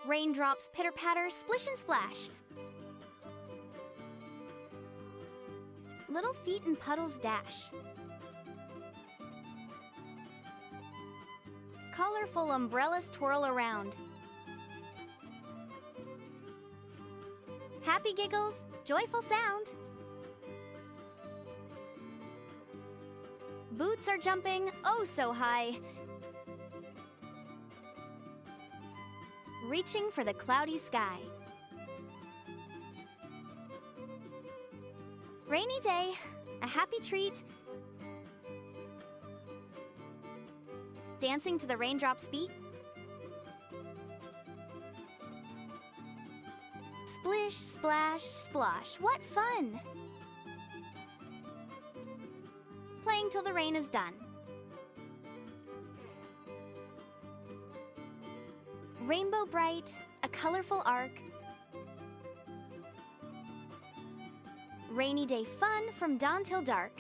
Raindrops pitter-patter, splish and splash. Little feet and puddles dash. Colorful umbrellas twirl around. Happy giggles, joyful sound. Boots are jumping, oh so high, reaching for the cloudy sky. Rainy day, a happy treat, dancing to the raindrops beat. Splish, splash, splosh, what fun! Playing till the rain is done. Rainbow bright, a colorful arc. Rainy day fun from dawn till dark.